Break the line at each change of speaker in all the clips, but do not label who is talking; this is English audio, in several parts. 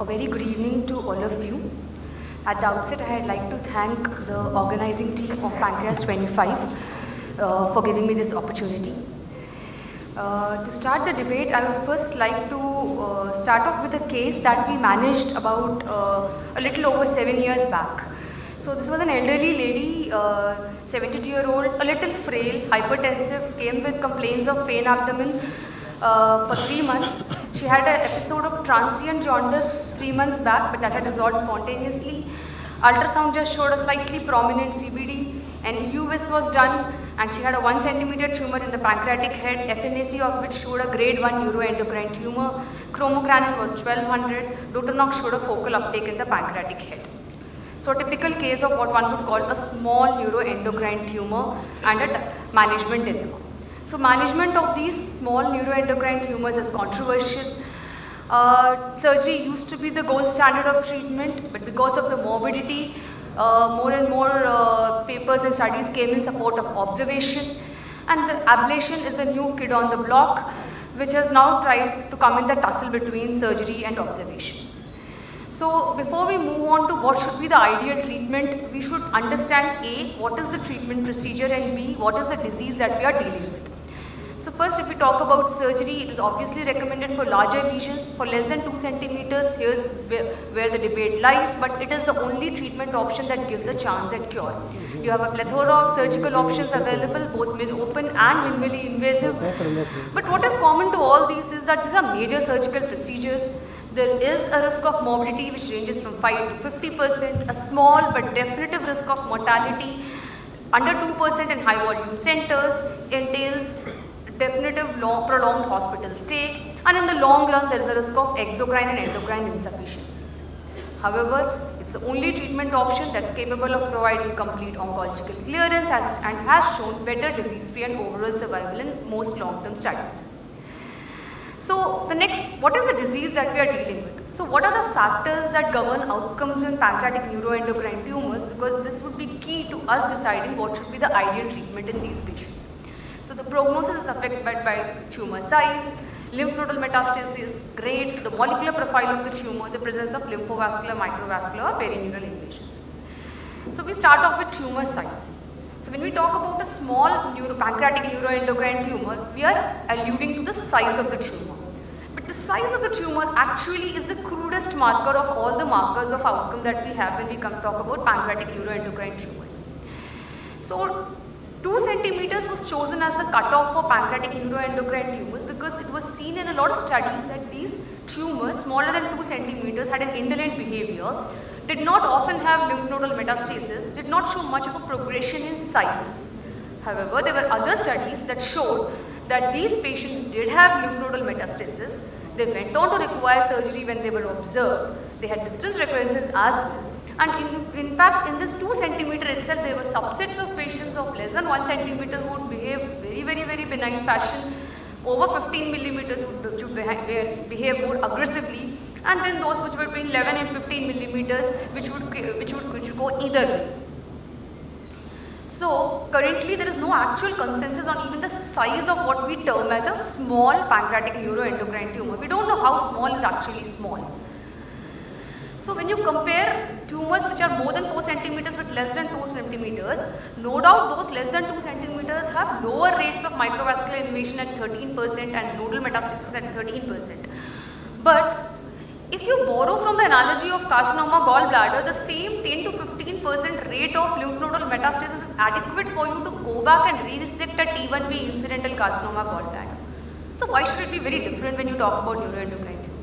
A very good evening to all of you. At the outset, I'd like to thank the organizing team of Pancreas 25 for giving me this opportunity. To start the debate, I would first like to start off with a case that we managed about a little over 7 years back. So this was an elderly lady, 72-year-old, a little frail, hypertensive, came with complaints of pain abdomen for 3 months. She had an episode of transient jaundice 3 months back, but that had resolved spontaneously. Ultrasound just showed a slightly prominent CBD, and EUVIS was done, and she had a 1 centimeter tumor in the pancreatic head, FNAC of which showed a grade 1 neuroendocrine tumor. Chromogranin was 1200. Dotanox showed a focal uptake in the pancreatic head. So a typical case of what one would call a small neuroendocrine tumor and a management dilemma. So management of these small neuroendocrine tumors is controversial. Surgery used to be the gold standard of treatment, but because of the morbidity, more and more papers and studies came in support of observation, and the ablation is a new kid on the block, which has now tried to come in the tussle between surgery and observation. So before we move on to what should be the ideal treatment, we should understand A, what is the treatment procedure, and B, what is the disease that we are dealing with. So first, if we talk about surgery, it is obviously recommended for larger lesions. For less than 2 centimeters, here's where the debate lies, but it is the only treatment option that gives a chance at cure. You have a plethora of surgical options available, both mid-open and minimally invasive. But what is common to all these is that these are major surgical procedures. There is a risk of morbidity which ranges from 5 to 50%, a small but definitive risk of mortality under 2% in high volume centers, entails definitive prolonged hospital stay, and in the long run there is a risk of exocrine and endocrine insufficiencies. However, it's the only treatment option that's capable of providing complete oncological clearance and has shown better disease-free and overall survival in most long-term studies. So the next, what is the disease that we are dealing with? So what are the factors that govern outcomes in pancreatic neuroendocrine tumors, because this would be key to us deciding what should be the ideal treatment in these patients. So the prognosis is affected by tumor size, lymph nodal metastasis, grade, the molecular profile of the tumor, the presence of lymphovascular, microvascular or perineural invasions. So we start off with tumor size. So when we talk about a small pancreatic neuroendocrine tumor, we are alluding to the size of the tumor. But the size of the tumor actually is the crudest marker of all the markers of outcome that we have when we talk about pancreatic neuroendocrine tumors. So 2 centimeters was chosen as the cutoff for pancreatic neuroendocrine tumors because it was seen in a lot of studies that these tumors smaller than 2 centimeters had an indolent behavior, did not often have lymph nodal metastasis, did not show much of a progression in size. However, there were other studies that showed that these patients did have lymph nodal metastasis. They went on to require surgery when they were observed. They had distant recurrences as well. And in fact, in this 2 centimeter itself, there were subsets of patients of less than 1 centimeter who would behave very benign fashion. Over 15 millimeters would behave more aggressively, and then those which were between 11 and 15 millimeters, which would go either way. So currently, there is no actual consensus on even the size of what we term as a small pancreatic neuroendocrine tumor. We don't know how small is actually small. So when you compare tumors which are more than 4 centimeters with less than 2 centimeters, no doubt those less than 2 centimeters have lower rates of microvascular invasion at 13% and nodal metastasis at 13%. But if you borrow from the analogy of carcinoma gallbladder, the same 10 to 15% rate of lymph nodal metastasis is adequate for you to go back and re-resect a T1B incidental carcinoma gallbladder. So why should it be very different when you talk about neuroendocrine tumors?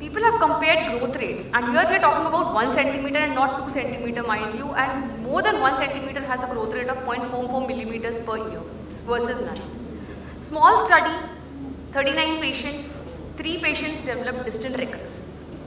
People have compared growth rates, and here we are talking about 1 centimeter and not 2 centimeter, mind you, and more than 1 centimeter has a growth rate of 0.44 millimeters per year versus none. Small study, 39 patients, 3 patients developed distant recurrences.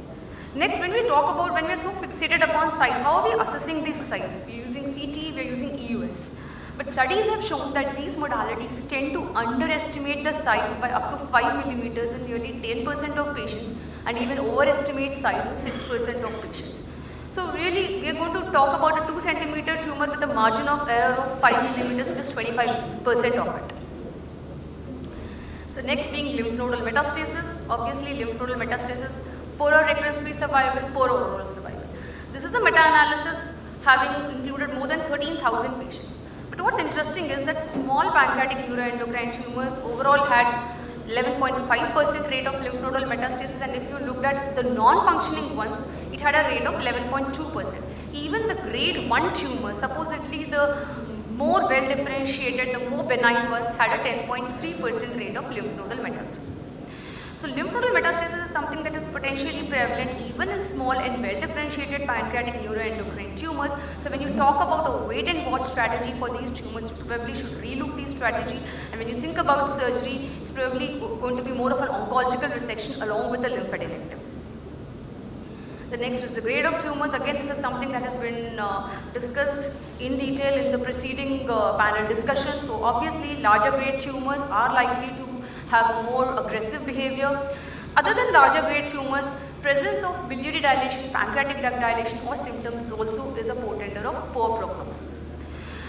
Next, when we talk about, when we are so fixated upon size, how are we assessing this size? We are using CT, we are using EUS. But studies have shown that these modalities tend to underestimate the size by up to 5 millimeters in nearly 10% of patients, and even overestimate size in 6% of patients. So really, we are going to talk about a 2 centimeter tumor with a margin of error of 5 millimeters, just 25% of it. So next being lymph nodal metastasis. Obviously, lymph nodal metastasis poorer recurrence-free survival, poorer overall survival. This is a meta-analysis having included more than 13,000 patients. But what's interesting is that small pancreatic neuroendocrine tumors overall had 11.5% rate of lymph nodal metastasis, and if you looked at the non-functioning ones, it had a rate of 11.2%. Even the grade 1 tumors, supposedly the more well differentiated, the more benign ones, had a 10.3% rate of lymph nodal metastasis. So lymph nodal metastasis is something that is potentially prevalent even in small and well differentiated pancreatic neuroendocrine tumors. So when you talk about a wait and watch strategy for these tumors, you probably should relook the strategy, and when you think about surgery, it's probably going to be more of an oncological resection along with a lymphadenectomy. The next is the grade of tumors. Again, this is something that has been discussed in detail in the preceding panel discussion. So obviously larger grade tumors are likely to have more aggressive behavior. Other than larger grade tumors, presence of biliary dilation, pancreatic duct dilation or symptoms also is a portender of poor prognosis.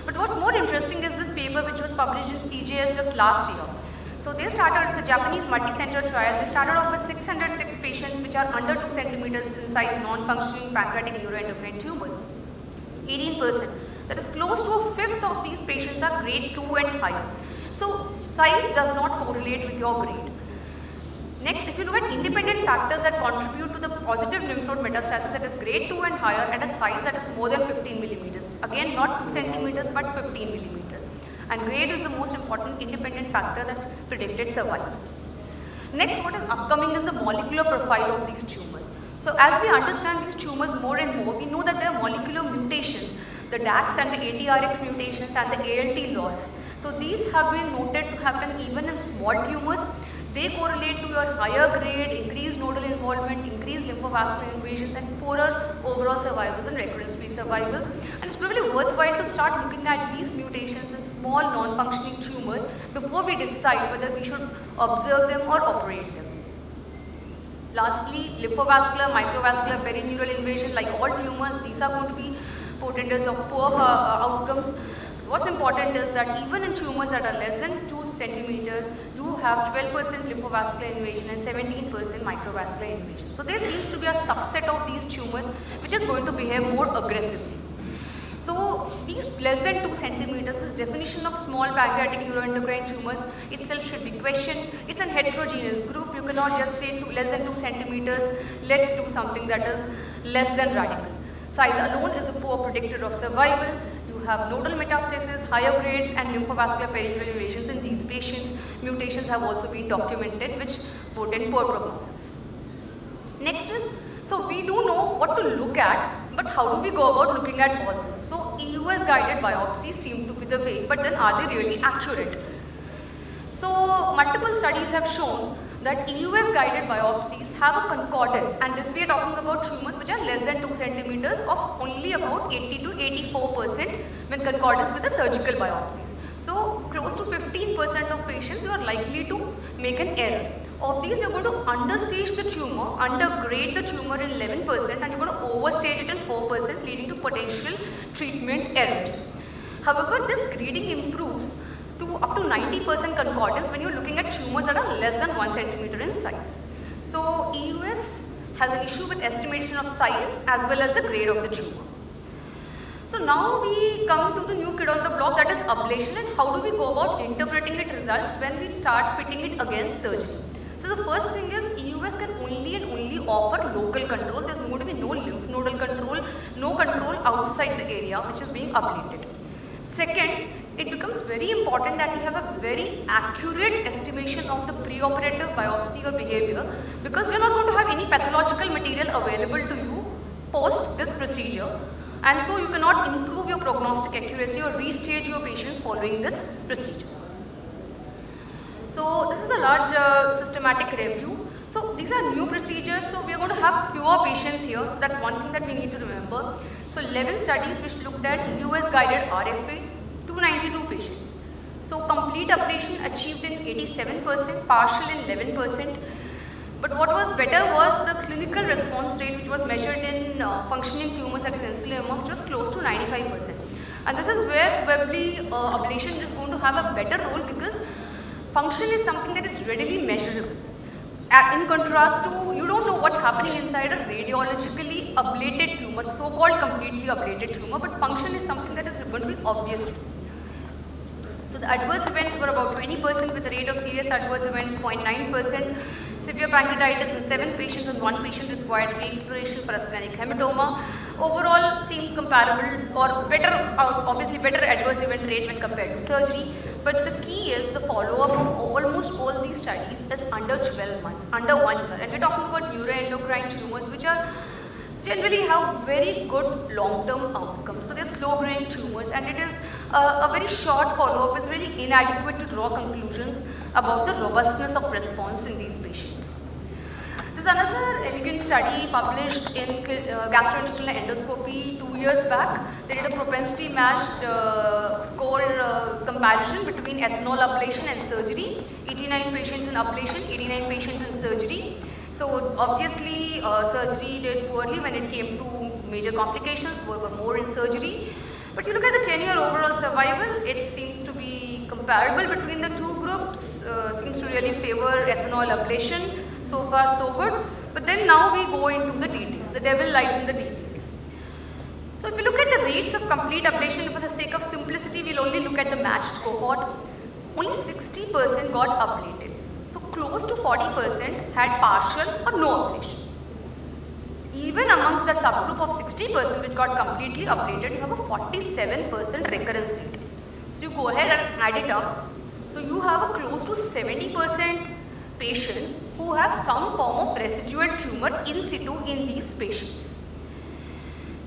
But what's more interesting is this paper which was published in CJS just last year. So they started, it's a Japanese multi-center trial. They started off with 606 patients which are under 2 centimeters in size non-functioning pancreatic neuroendocrine tumors. 18%. That is close to a fifth of these patients are grade 2 and higher. So size does not correlate with your grade. Next, if you look at independent factors that contribute to the positive lymph node metastasis, that is grade 2 and higher at a size that is more than 15 millimeters. Again, not 2 centimeters but 15 millimeters. And grade is the most important independent factor that predicted survival. Next, what is upcoming is the molecular profile of these tumors. So as we understand these tumors more and more, we know that there are molecular mutations, the DAX and the ATRX mutations and the ALT loss. So these have been noted to happen even in small tumors. They correlate to your higher grade, increased nodal involvement, increased lymphovascular invasions and poorer overall survivals and recurrence-free survivals. And it's probably worthwhile to start looking at these mutations in small non-functioning tumors before we decide whether we should observe them or operate them. Lastly, lymphovascular, microvascular, perineural invasion, like all tumors, these are going to be portenders of poor outcomes. What's important is that even in tumors that are less than 2 centimeters, you have 12% lymphovascular invasion and 17% microvascular invasion. So there seems to be a subset of these tumors which is going to behave more aggressively. So these less than 2 centimeters, this definition of small pancreatic neuroendocrine tumors itself should be questioned. It's a heterogeneous group. You cannot just say less than 2 centimeters, let's do something that is less than radical. Size alone is a poor predictor of survival. You have nodal metastasis, higher grades and lymphovascular peripheral invasions in these patients. Mutations have also been documented which portend poor prognosis. Next is, so we do know what to look at, but how do we go about looking at all this? So EUS guided biopsies seem to be the way, but then are they really accurate? So multiple studies have shown that EUS guided biopsies have a concordance, and this we are talking about tumors which are less than 2 centimeters of only about 80 to 84% when concordance with the surgical biopsies. So close to 15% of patients you are likely to make an error. Of these, you are going to understage the tumor, undergrade the tumor in 11%, and you are going to overstage it in 4%, leading to potential treatment errors. However, this grading improves to up to 90% concordance when you are looking at tumors that are less than 1 centimeter in size. So EUS has an issue with estimation of size as well as the grade of the tumor. So now we come to the new kid on the block, that is ablation, and how do we go about interpreting its results when we start pitting it against surgery. So the first thing is EUS can only and only offer local control. There is going to be no lymph nodal control, no control outside the area which is being ablated. Second, it becomes very important that you have a very accurate estimation of the preoperative biopsy or behavior, because you are not going to have any pathological material available to you post this procedure, and so you cannot improve your prognostic accuracy or restage your patients following this procedure. So this is a large systematic review. So these are new procedures, so we are going to have fewer patients here. That's one thing that we need to remember. So 11 studies which looked at EUS guided RFA, 292 patients. So complete ablation achieved in 87%, partial in 11%. But what was better was the clinical response rate, which was measured in functioning tumors that is insulinoma, which was close to 95%. And this is where probably ablation is going to have a better role, because function is something that is readily measurable. In contrast to, you don't know what's happening inside a radiologically ablated tumor, so-called completely ablated tumor, but function is something that is going to be obvious. So the adverse events were about 20% with a rate of serious adverse events 0.9%. Severe pancreatitis in 7 patients and 1 patient required re-exploration for splenic hematoma. Overall seems comparable or better, obviously better adverse event rate when compared to surgery. But the key is the follow-up of almost all these studies is under 12 months, under 1 year. And we're talking about neuroendocrine tumors which are generally have very good long-term outcomes. So they're slow-growing tumors and it is a very short follow-up is really inadequate to draw conclusions about the robustness of response in these patients. There's another elegant study published in gastrointestinal endoscopy 2 years back. They did a propensity matched score comparison between ethanol ablation and surgery. 89 patients in ablation, 89 patients in surgery. So obviously surgery did poorly when it came to major complications, were more in surgery. But you look at the 10-year overall survival, it seems to be comparable between the two groups, seems to really favor ethanol ablation. So far so good. But then now we go into the details. The devil lies in the details. So if you look at the rates of complete ablation, for the sake of simplicity, we'll only look at the matched cohort. Only 60% got ablated. So close to 40% had partial or no ablation. Even amongst that subgroup of 60% which got completely ablated, you have a 47% recurrence rate. So you go ahead and add it up. So you have a close to 70% patients who have some form of residual tumor in situ in these patients.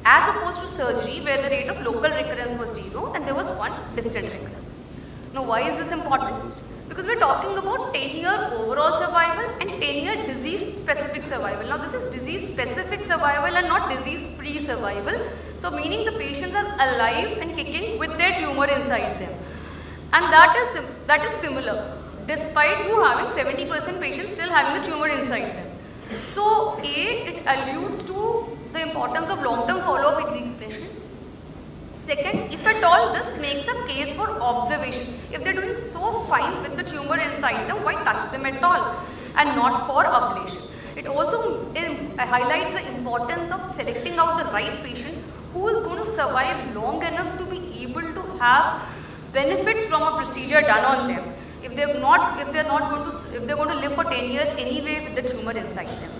As opposed to surgery where the rate of local recurrence was 0 and there was 1 distant recurrence. Now why is this important? Because we're talking about 10-year overall survival and 10-year disease-specific survival. Now this is disease-specific survival and not disease-free survival. So meaning the patients are alive and kicking with their tumor inside them. And that is similar, despite you having 70% patients still having the tumor inside them. So it alludes to the importance of long-term follow-up with these patients. Second, if at all this makes a case for observation. If they're doing so fine with the tumor inside them, why touch them at all and not for ablation? It also highlights the importance of selecting out the right patient who is going to survive long enough to be able to have benefits from a procedure done on them. If they're going to live for 10 years anyway with the tumor inside them.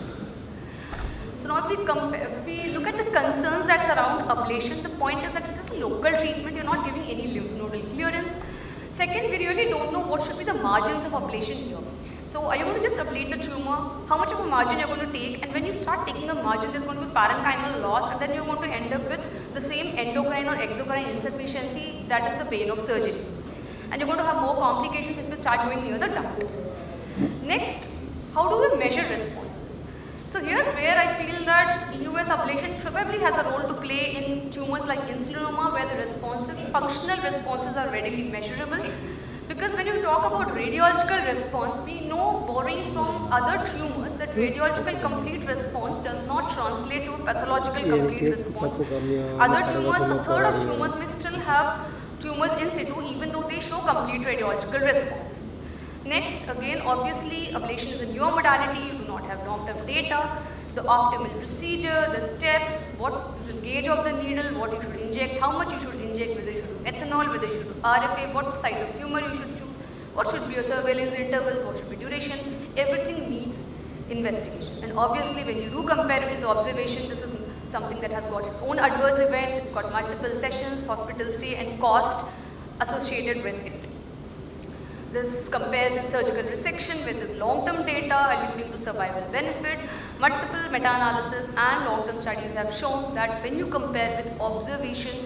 So now if we look at the concerns that surround ablation, the point is that it's just a local treatment, you're not giving any lymph nodal clearance. Second, we really don't know what should be the margins of ablation here. So are you going to just ablate the tumor? How much of a margin you're going to take? And when you start taking a margin, there's going to be parenchymal loss and then you're going to end up with the same endocrine or exocrine insufficiency that is the pain of surgery. And you're going to have more complications if you start going near the duct. Next, how do we measure response? So here's where I feel that EUS ablation probably has a role to play in tumors like insulinoma where the functional responses are readily measurable. Because when you talk about radiological response, we know borrowing from other tumors that radiological complete response does not translate to a pathological complete response. Other tumors, a third of tumors may still have tumors in situ even though they show complete radiological response. Next, again, obviously, ablation is a newer modality, you do not have long-term data, the optimal procedure, the steps, what is the gauge of the needle, what you should inject, how much you should inject, whether you should do ethanol, whether you should do RFA, what size of tumor you should choose, what should be your surveillance intervals, what should be duration, everything needs investigation. And obviously, when you do compare it with the observation, this is something that has got its own adverse events, it's got multiple sessions, hospital stay and cost associated with it. This compares with surgical resection with this long-term data alluding to survival benefit. Multiple meta-analysis and long-term studies have shown that when you compare with observation,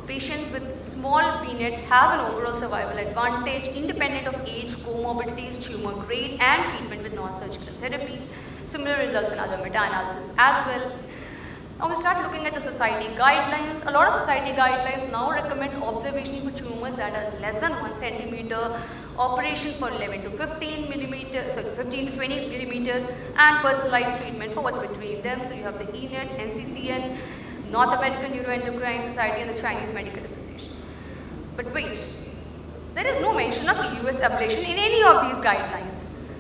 patients with small PNETs have an overall survival advantage independent of age, comorbidities, tumor grade and treatment with non-surgical therapies. Similar results in other meta-analysis as well. Now we start looking at the society guidelines. A lot of society guidelines now recommend observation for tumors that are less than 1 centimeter, operation for 11 to 15 millimeters, 15 to 20 millimeters, and personalized treatment for what's between them. So you have the ENET, NCCN, North American Neuroendocrine Society, and the Chinese Medical Association. But wait, there is no mention of EUS ablation in any of these guidelines.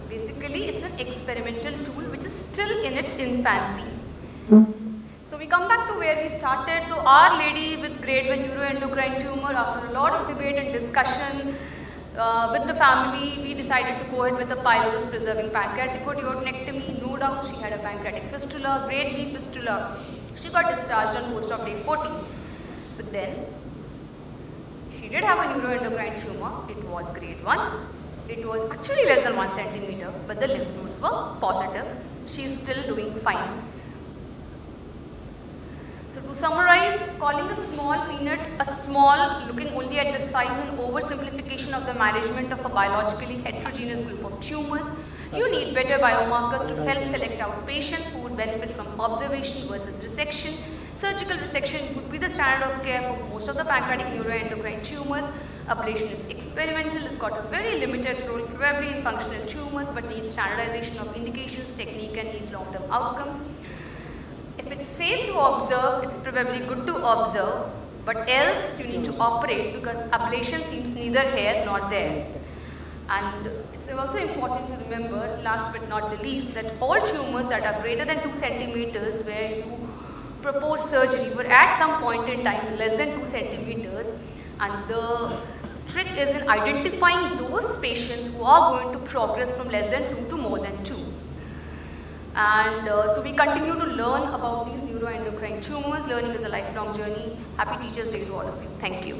Basically, basically it's an experimental tool which is still in its infancy. So we come back to where we started. So Our Lady with grade 1 neuroendocrine tumor, after a lot of debate and discussion with the family, we decided to go ahead with a pylorus preserving pancreatic duodenectomy. No doubt she had a pancreatic fistula, grade B fistula. She got discharged on post-op day 40. But then she did have a neuroendocrine tumor. It was grade 1. It was actually less than 1 centimeter, but the lymph nodes were positive. She is still doing fine. So to summarize, calling a small peanut a small, looking only at the size and oversimplification of the management of a biologically heterogeneous group of tumors. You need better biomarkers to help select out patients who would benefit from observation versus resection. Surgical resection would be the standard of care for most of the pancreatic neuroendocrine tumors. Ablation is experimental, it's got a very limited role probably in functional tumors, but needs standardization of indications, technique, and needs long-term outcomes. If it's safe to observe, it's probably good to observe, but else you need to operate because ablation seems neither here nor there. And it's also important to remember, last but not the least, that all tumors that are greater than 2 centimeters where you propose surgery were at some point in time less than 2 centimeters, and the trick is in identifying those patients who are going to progress from less than 2 to more than 2. And so we continue to learn about these neuroendocrine tumors. Learning is a lifelong journey. Happy Teachers Day to all of you. Thank you.